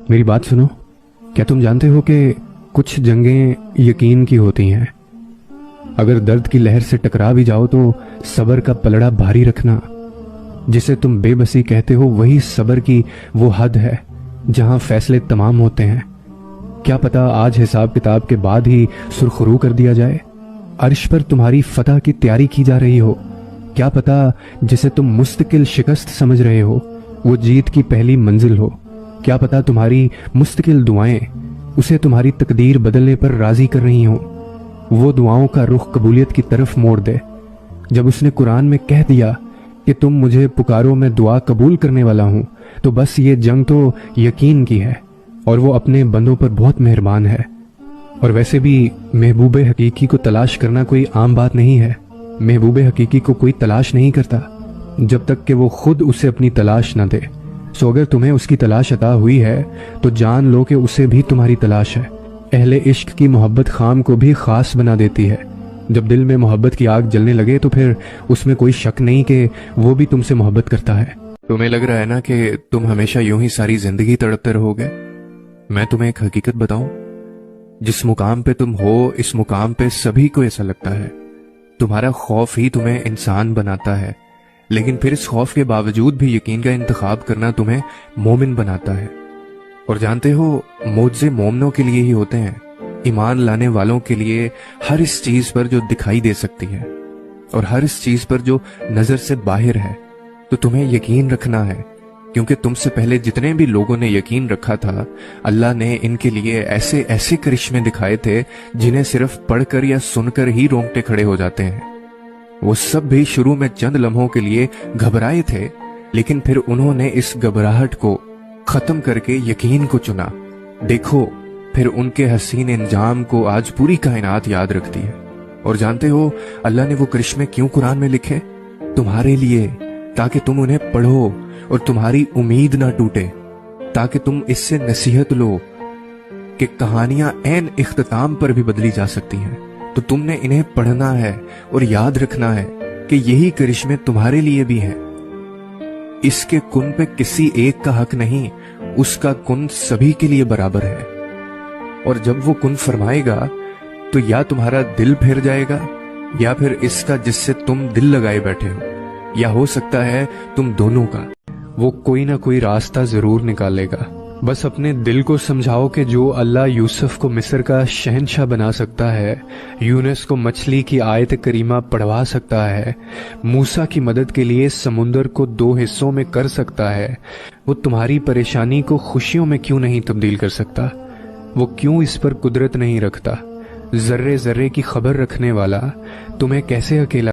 میری بات سنو، کیا تم جانتے ہو کہ کچھ جنگیں یقین کی ہوتی ہیں؟ اگر درد کی لہر سے ٹکرا بھی جاؤ تو صبر کا پلڑا بھاری رکھنا۔ جسے تم بے بسی کہتے ہو وہی صبر کی وہ حد ہے جہاں فیصلے تمام ہوتے ہیں۔ کیا پتا آج حساب کتاب کے بعد ہی سرخرو کر دیا جائے، عرش پر تمہاری فتح کی تیاری کی جا رہی ہو۔ کیا پتا جسے تم مستقل شکست سمجھ رہے ہو وہ جیت کی پہلی منزل ہو۔ کیا پتا تمہاری مستقل دعائیں اسے تمہاری تقدیر بدلنے پر راضی کر رہی ہوں، وہ دعاؤں کا رخ قبولیت کی طرف موڑ دے۔ جب اس نے قرآن میں کہہ دیا کہ تم مجھے پکارو میں دعا قبول کرنے والا ہوں، تو بس یہ جنگ تو یقین کی ہے، اور وہ اپنے بندوں پر بہت مہربان ہے۔ اور ویسے بھی محبوب حقیقی کو تلاش کرنا کوئی عام بات نہیں ہے۔ محبوب حقیقی کو کوئی تلاش نہیں کرتا جب تک کہ وہ خود اسے اپنی تلاش نہ دے۔ سو اگر تمہیں اس کی تلاش عطا ہوئی ہے تو جان لو کہ اسے بھی تمہاری تلاش ہے۔ اہل عشق کی محبت خام کو بھی خاص بنا دیتی ہے۔ جب دل میں محبت کی آگ جلنے لگے تو پھر اس میں کوئی شک نہیں کہ وہ بھی تم سے محبت کرتا ہے۔ تمہیں لگ رہا ہے نا کہ تم ہمیشہ یوں ہی ساری زندگی تڑپتے رہو گے؟ میں تمہیں ایک حقیقت بتاؤں، جس مقام پہ تم ہو اس مقام پہ سبھی کو ایسا لگتا ہے۔ تمہارا خوف ہی تمہیں انسان بناتا ہے، لیکن پھر اس خوف کے باوجود بھی یقین کا انتخاب کرنا تمہیں مومن بناتا ہے۔ اور جانتے ہو معجزے مومنوں کے لیے ہی ہوتے ہیں، ایمان لانے والوں کے لیے ہر اس چیز پر جو دکھائی دے سکتی ہے اور ہر اس چیز پر جو نظر سے باہر ہے۔ تو تمہیں یقین رکھنا ہے، کیونکہ تم سے پہلے جتنے بھی لوگوں نے یقین رکھا تھا اللہ نے ان کے لیے ایسے ایسے کرشمے دکھائے تھے جنہیں صرف پڑھ کر یا سن کر ہی رونگٹے کھڑے ہو جاتے ہیں۔ وہ سب بھی شروع میں چند لمحوں کے لیے گھبرائے تھے، لیکن پھر انہوں نے اس گھبراہٹ کو ختم کر کے یقین کو چنا۔ دیکھو پھر ان کے حسین انجام کو آج پوری کائنات یاد رکھتی ہے۔ اور جانتے ہو اللہ نے وہ کرشمے کیوں قرآن میں لکھے؟ تمہارے لیے، تاکہ تم انہیں پڑھو اور تمہاری امید نہ ٹوٹے، تاکہ تم اس سے نصیحت لو کہ کہانیاں عین اختتام پر بھی بدلی جا سکتی ہیں۔ تو تم نے انہیں پڑھنا ہے اور یاد رکھنا ہے کہ یہی کرشمے تمہارے لیے بھی ہیں۔ اس کے کن پہ کسی ایک کا حق نہیں، اس کا کن سبھی کے لیے برابر ہے۔ اور جب وہ کن فرمائے گا تو یا تمہارا دل پھر جائے گا یا پھر اس کا جس سے تم دل لگائے بیٹھے ہو، یا ہو سکتا ہے تم دونوں کا۔ وہ کوئی نہ کوئی راستہ ضرور نکالے گا۔ بس اپنے دل کو سمجھاؤ کہ جو اللہ یوسف کو مصر کا شہنشاہ بنا سکتا ہے، یونس کو مچھلی کی آیت کریمہ پڑھوا سکتا ہے، موسیٰ کی مدد کے لیے سمندر کو 2 حصوں میں کر سکتا ہے، وہ تمہاری پریشانی کو خوشیوں میں کیوں نہیں تبدیل کر سکتا؟ وہ کیوں اس پر قدرت نہیں رکھتا؟ ذرے ذرے کی خبر رکھنے والا تمہیں کیسے اکیلا